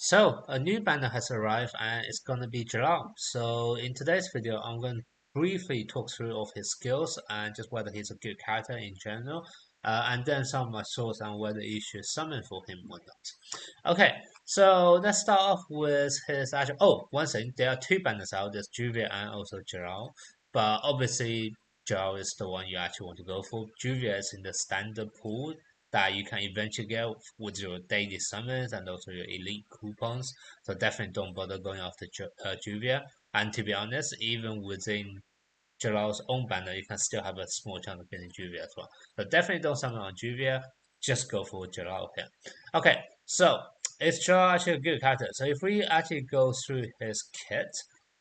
So, a new banner has arrived and it's gonna be Jellal. So, in today's video, I'm going to briefly talk through of his skills and just whether he's a good character in general, and then some of my thoughts on whether you should summon for him or not. Okay, so let's start off with his actual. Oh, one thing, there are two banners out. There's Juvia and also Jellal, but obviously Jellal is the one you actually want to go for. Juvia is in the standard pool that you can eventually get with your daily summons and also your elite coupons. So definitely don't bother going after Juvia. And to be honest, even within Jalal's own banner, you can still have a small chance of getting Juvia as well. So definitely don't summon on Juvia. Just go for Jalal here. Okay, so is Jalal actually a good character? So if we actually go through his kit,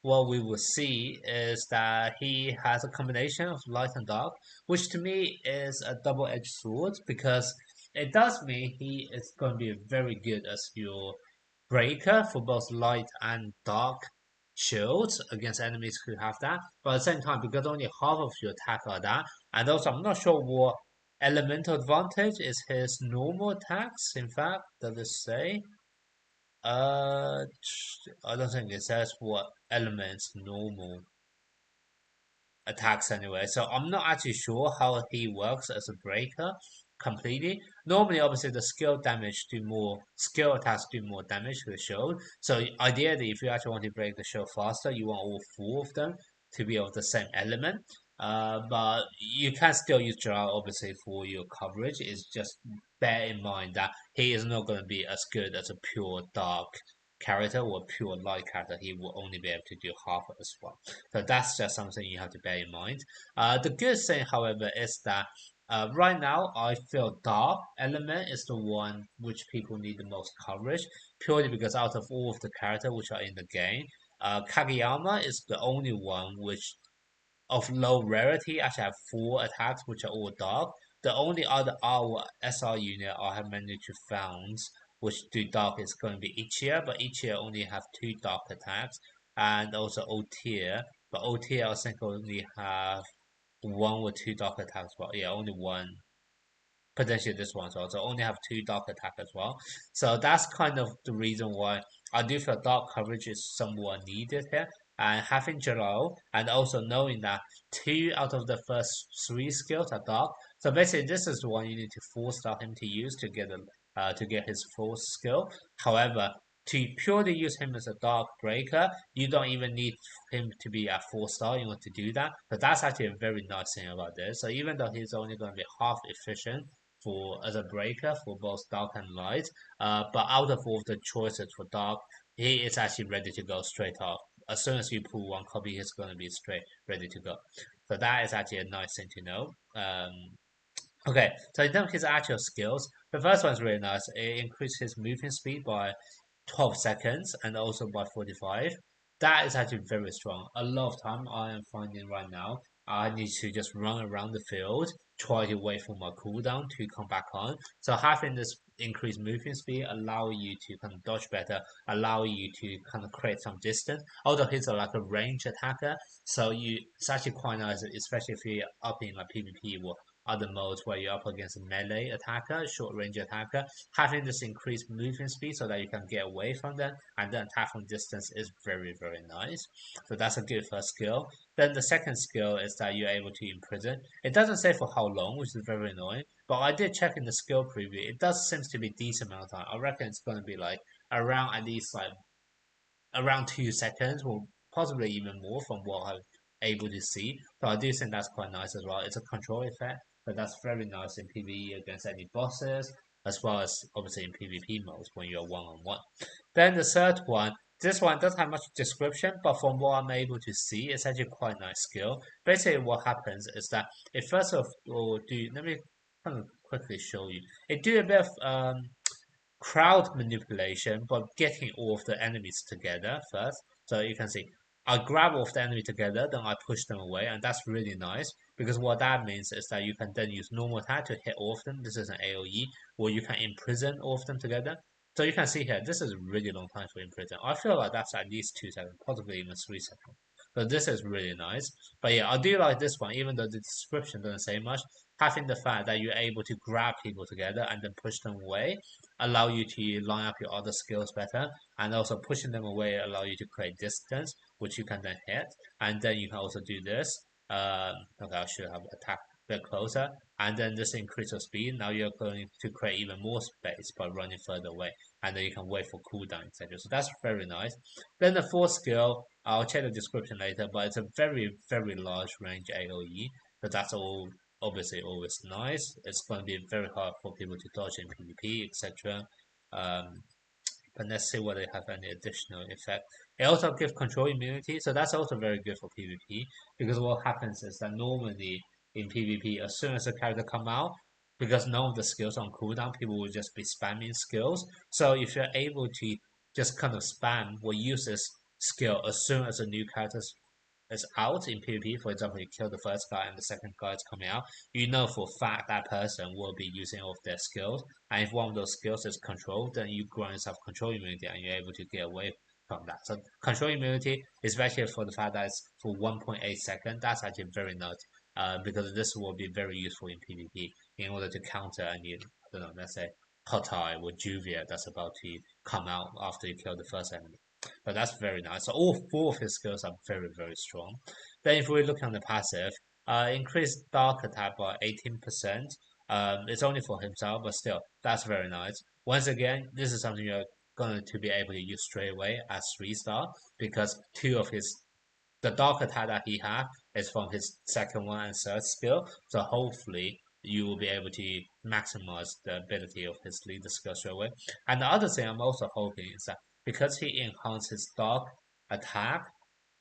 what we will see is that he has a combination of light and dark, which to me is a double-edged sword because it does mean he is going to be very good as your breaker for both light and dark shields against enemies who have that. But at the same time, because only half of your attack are that, and also I'm not sure what elemental advantage is his normal attacks. In fact, does it say? I don't think it says what elements normal attacks anyway. So I'm not actually sure how he works as a breaker completely. Normally, obviously, the skill attacks do more damage to the shield. So ideally, if you actually want to break the shield faster, you want all four of them to be of the same element. But you can still use Jellal obviously for your coverage. It's just bear in mind that he is not going to be as good as a pure dark character or pure light character. He will only be able to do half of as well. So that's just something you have to bear in mind. The good thing, however, is that right now I feel dark element is the one which people need the most coverage, purely because out of all of the characters which are in the game, Kageyama is the only one which of low rarity actually have four attacks which are all dark. The only other R or SR unit I have managed to found which do dark is going to be Ichia, but Ichia only have two dark attacks, and also Otia, but Otia I think only have one or two dark attacks, but yeah, only one, potentially this one as well. So only have two dark attack as well. So that's kind of the reason why I do feel dark coverage is somewhat needed here. And having Jellal and also knowing that two out of the first three skills are dark. So basically this is the one you need to force start him to use to get his full skill. However, to purely use him as a dark breaker, you don't even need him to be at 4 star in order to do that. But that's actually a very nice thing about this. So even though he's only going to be half efficient, for as a breaker for both dark and light. But out of all the choices for dark, he is actually ready to go straight off. As soon as you pull one copy, he's going to be straight ready to go. So that is actually a nice thing to know. Okay, so in terms of his actual skills, the first one's really nice. It increases his moving speed by 12 seconds and also by 45. That is actually very strong. A lot of time I am finding right now, I need to just run around the field, try to wait for my cooldown to come back on. So having this increased movement speed allow you to kind of dodge better, allow you to kind of create some distance. Although he's like a range attacker, so it's actually quite nice, especially if you're up in like PvP or other modes where you're up against a melee attacker, short range attacker. Having this increased movement speed so that you can get away from them and then attack from distance is very, very nice. So that's a good first skill. Then the second skill is that you're able to imprison. It doesn't say for how long, which is very annoying, but I did check in the skill preview. It does seems to be a decent amount of time. I reckon it's going to be like around at least like around 2 seconds, or possibly even more from what I'm able to see. So I do think that's quite nice as well. It's a control effect, but that's very nice in PvE against any bosses, as well as obviously in PvP modes when you're one-on-one. Then the third one, this one doesn't have much description, but from what I'm able to see, it's actually quite a nice skill. Basically, what happens is that it first of all let me kind of quickly show you. It do a bit of crowd manipulation, but getting all of the enemies together first. So you can see I grab all of the enemy together, then I push them away, and that's really nice because what that means is that you can then use normal attack to hit all of them. This is an AoE, or you can imprison all of them together. So you can see here, this is a really long time to imprison. I feel like that's at least 2 seconds, possibly even 3 seconds. So this is really nice. But yeah, I do like this one, even though the description doesn't say much. having the fact that you're able to grab people together and then push them away allow you to line up your other skills better, and also pushing them away allow you to create distance, which you can then hit, and then you can also do this. Okay, I should have attacked a bit closer, and then this increase your speed. Now you're going to create even more space by running further away, and then you can wait for cooldown, etc. So that's very nice. Then the fourth skill, I'll check the description later, but it's a very large range AoE. But that's all obviously always nice. It's going to be very hard for people to dodge in PvP, etc. Um, but let's see whether they have any additional effect. It also gives control immunity, so that's also very good for PvP because what happens is that normally in PvP, as soon as a character come out, because none of the skills on cooldown, people will just be spamming skills. So if you're able to just kind of spam or use this skill as soon as a new character is out in PvP, for example, you kill the first guy and the second guy is coming out, you know for a fact that person will be using all of their skills. And if one of those skills is control, then you grant yourself control immunity and you're able to get away from that. So control immunity, especially for the fact that it's for 1.8 seconds, that's actually very nice. Because this will be very useful in PvP in order to counter any, I don't know, let's say Hot Eye or Juvia that's about to come out after you kill the first enemy. But that's very nice. So all four of his skills are very strong. Then if we look on the passive, increased dark attack by 18%. It's only for himself, but still, that's very nice. Once again, this is something you're going to be able to use straight away as 3-star because two of his the dark attack that he has is from his second one and third skill. So hopefully you will be able to maximize the ability of his leader skill straight away. And the other thing I'm also hoping is that because he enhances dark attack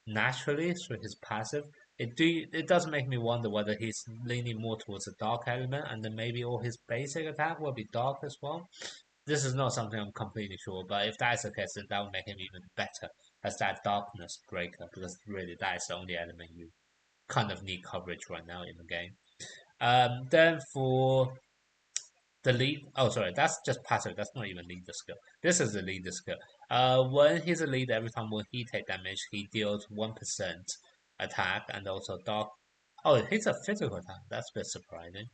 naturally through his passive, it does make me wonder whether he's leaning more towards the dark element and then maybe all his basic attack will be dark as well. This is not something I'm completely sure, but if that's the case, then that would make him even better as that darkness breaker, because really that is the only element you kind of need coverage right now in the game. Then for the lead, oh sorry, that's just passive. That's not even leader skill. This is the leader skill. When he's a leader, every time when he take damage, he deals 1% attack and also dark. Oh, he's a physical attack. That's a bit surprising.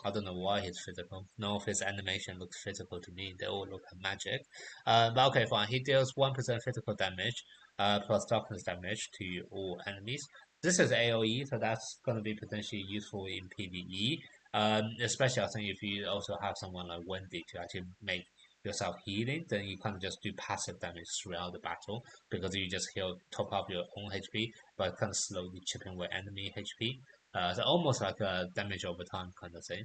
I don't know why he's physical. None of his animation looks physical to me. They all look like magic. But okay, fine. He deals 1% physical damage, plus darkness damage to all enemies. This is AoE, so that's going to be potentially useful in PvE. Especially I think if you also have someone like Wendy to actually make yourself healing, then you kind of just do passive damage throughout the battle because you just heal top up your own HP, but kind of slowly chipping away enemy HP. So almost like a damage over time kind of thing.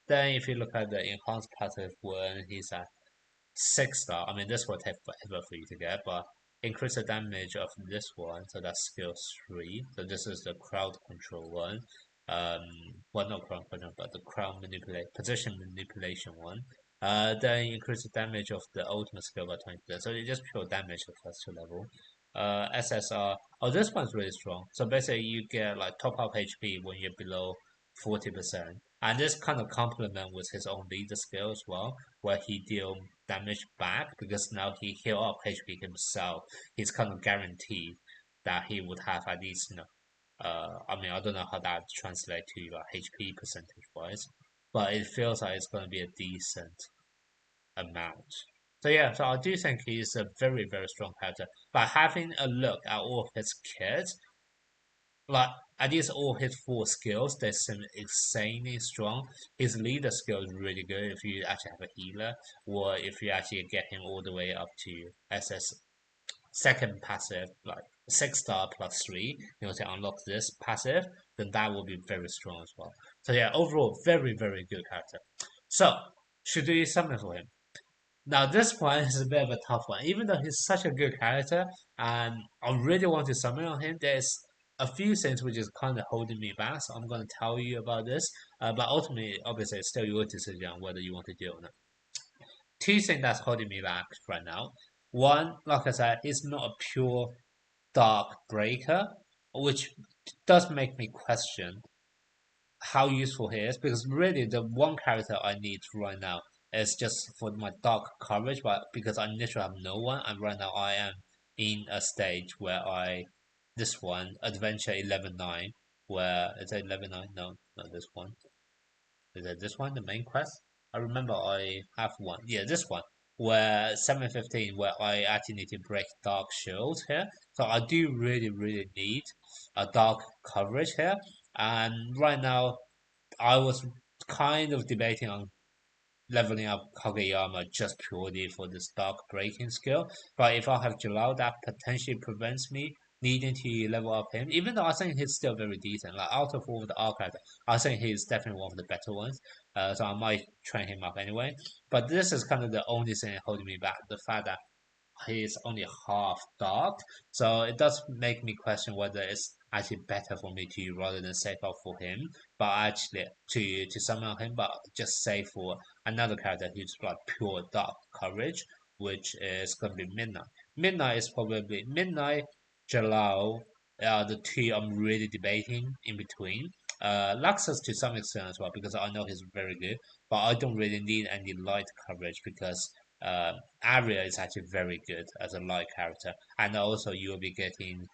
Then if you look at the enhanced passive one, he's at 6-star. I mean, this will take forever for you to get, but increase the damage of this one. So that's skill 3. So this is the crowd control one. Um, well, not crowd control, but the crowd manipulate position manipulation one. Then increase the damage of the ultimate skill by 20%. So it's just pure damage the first 2 level. SSR. Oh, this one's really strong. So basically, you get like top up HP when you're below 40%. And this kind of complement with his own leader skill as well, where he deal damage back because now he heal up HP himself. He's kind of guaranteed that he would have at least, I mean, I don't know how that translates to HP percentage wise, but it feels like it's going to be a decent amount. So yeah, so I do think he's a very strong character. But having a look at all of his kits, like at least all his 4 skills, they seem insanely strong. His leader skill is really good if you actually have a healer, or if you actually get him all the way up to SS second passive, like 6-star plus 3, to unlock this passive, then that will be very strong as well. So yeah, overall, very good character. So, should we summon for him? Now this one is a bit of a tough one. Even though he's such a good character, and I really want to summon on him, there's a few things which is kind of holding me back. So I'm going to tell you about this. But ultimately, obviously, it's still your decision on whether you want to do it or not. 2 things that's holding me back right now. One, like I said, he's not a pure dark breaker, which does make me question how useful he is because really the one character I need right now is just for my dark coverage, but because I literally have no one, and right now I am in a stage where this one, Adventure 11.9, where is it 11.9? No, not this one. is it this one, the main quest? I remember I have one. Yeah, this one where 715 where I actually need to break dark shields here. So I do really need a dark coverage here. And right now I was kind of debating on leveling up Kageyama just purely for this dark breaking skill. But if I have Jellal, that potentially prevents me needing to level up him. Even though I think he's still very decent. Like out of all the archives, I think he's definitely one of the better ones. So I might train him up anyway. But this is kind of the only thing holding me back. The fact that he's only half dark, so it does make me question whether it's actually better for me to rather than save up for him, but actually to summon him, but just save for another character who's like pure dark coverage, which is gonna be Midnight. Midnight is probably Midnight, Jalal are the two I'm really debating in between. Luxus to some extent as well because I know he's very good, but I don't really need any light coverage because Arya is actually very good as a light character, and also you will be getting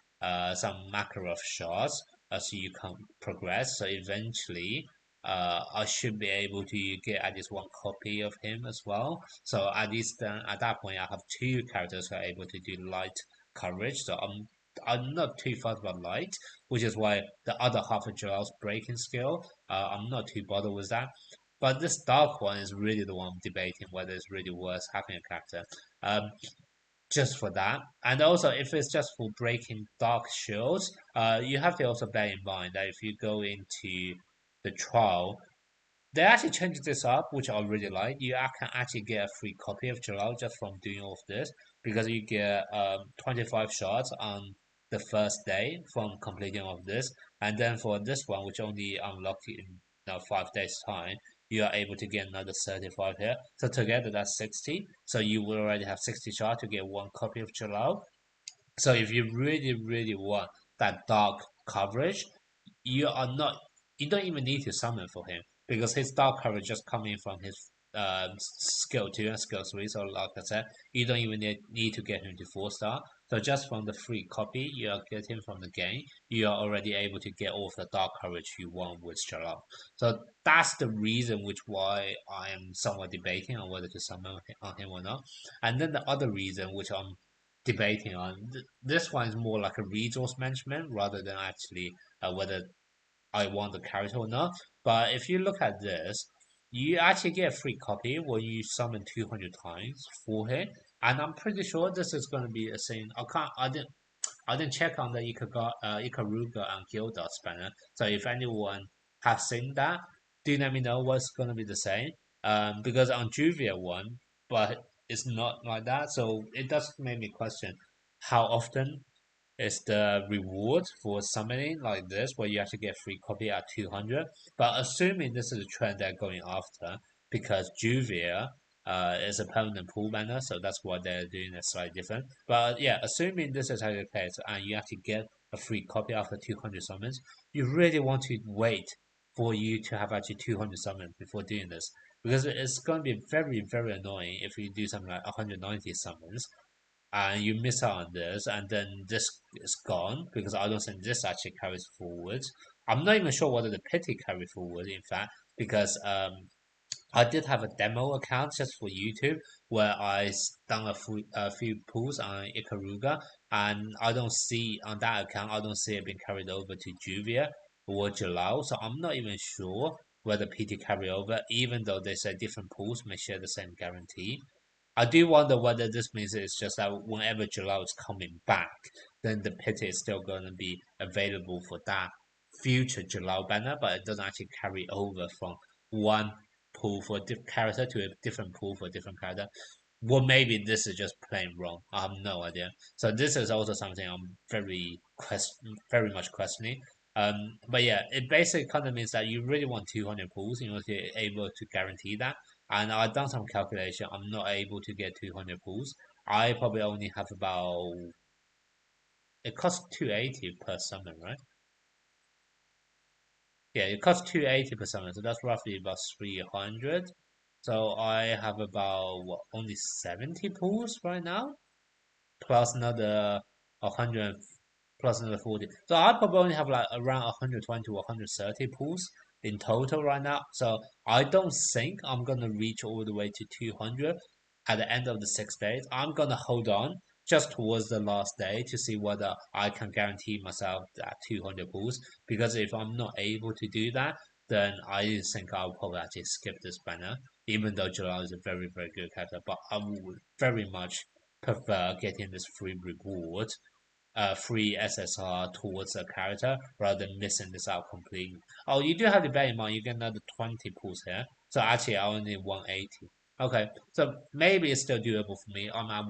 some Makarov shots as you can progress. So eventually, I should be able to get at least one copy of him as well. So at least at that point, I have two characters who are able to do light coverage. So I'm not too fussed about light, which is why the other half of Joel's breaking skill, I'm not too bothered with that. But this dark one is really the one I'm debating whether it's really worth having a character. Um, just for that. And also, if it's just for breaking dark shields, you have to also bear in mind that if you go into the trial, they actually changed this up, which I really like. You can actually get a free copy of Jellal just from doing all of this because you get 25 shots on the first day from completing all of this. And then for this one, which only unlocked in 5 days' time, you are able to get another 35 here. So together that's 60. So you will already have 60 shots to get one copy of Jellal. So if you really want that dark coverage, you are not you don't even need to summon for him because his dark coverage just coming from his skill 2 and skill 3. So like I said, you don't even need to get him to 4 star. So just from the free copy you are getting from the game, you are already able to get all of the dark coverage you want with Sherlock. So that's the reason which why I am somewhat debating on whether to summon on him or not. And then the other reason which I'm debating on, this one is more like a resource management rather than actually whether I want the character or not. But if you look at this, you actually get a free copy when you summon 200 times for it. And I'm pretty sure this is going to be a thing. I didn't check on the Ikaruga and Gildas banner. So if anyone has seen that, do let me know what's going to be the same. Because on Juvia one, but it's not like that. So it does make me question how often is the reward for summoning like this, where you actually get free copy at 200. But assuming this is a trend they're going after, because Juvia is a permanent pool banner, so that's why they're doing it slightly different. But yeah, assuming this is how the case, and you actually get a free copy after 200 summons, you really want to wait for you to have actually 200 summons before doing this. Because it's going to be very annoying if you do something like 190 summons and you miss out on this, and then this is gone because I don't think this actually carries forward. I'm not even sure whether the pity carry forward, in fact, because I did have a demo account just for YouTube where done a few pulls on Ikaruga, and I don't see on that account, I don't see it being carried over to Juvia or Jalal, so I'm not even sure whether PT carry over, even though they say different pools may share the same guarantee. I do wonder whether this means it's just that whenever Jalal is coming back, then the pity is still going to be available for that future Jalal banner, but it doesn't actually carry over from one pool for a different character to a different pool for a different character. Well, maybe this is just plain wrong. I have no idea. So this is also something I'm very much questioning. But yeah, it basically kind of means that you really want 200 pools in order to be able to guarantee that. And I've done some calculation. I'm not able to get 200 pools. I probably only have about. It costs 280 per summon, right? Yeah, it costs 280 per summon, so that's roughly about 300. So I have about what, only 70 pools right now, plus another 100, plus another 40. So I probably only have like around 120 to 130 pools in total right now. So I don't think I'm gonna reach all the way to 200 at the end of the 6 days. I'm gonna hold on just towards the last day to see whether I can guarantee myself that 200 pulls. Because if I'm not able to do that, then I think I'll probably actually skip this banner. Even though Jellal is a very, very good character, but I would very much prefer getting this free reward, free SSR towards a character rather than missing this out completely. Oh, you do have to bear in mind you get another 20 pulls here. So actually, I only need 180. Okay, so maybe it's still doable for me. I'm at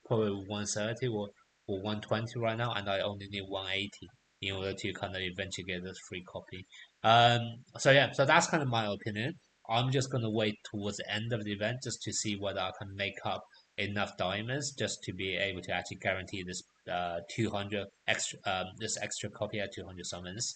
probably 130 or 120 right now, and I only need 180 in order to kind of eventually get this free copy. So yeah, so that's kind of my opinion. I'm just gonna wait towards the end of the event just to see whether I can make up enough diamonds just to be able to actually guarantee this 200 extra this extra copy at 200 summons.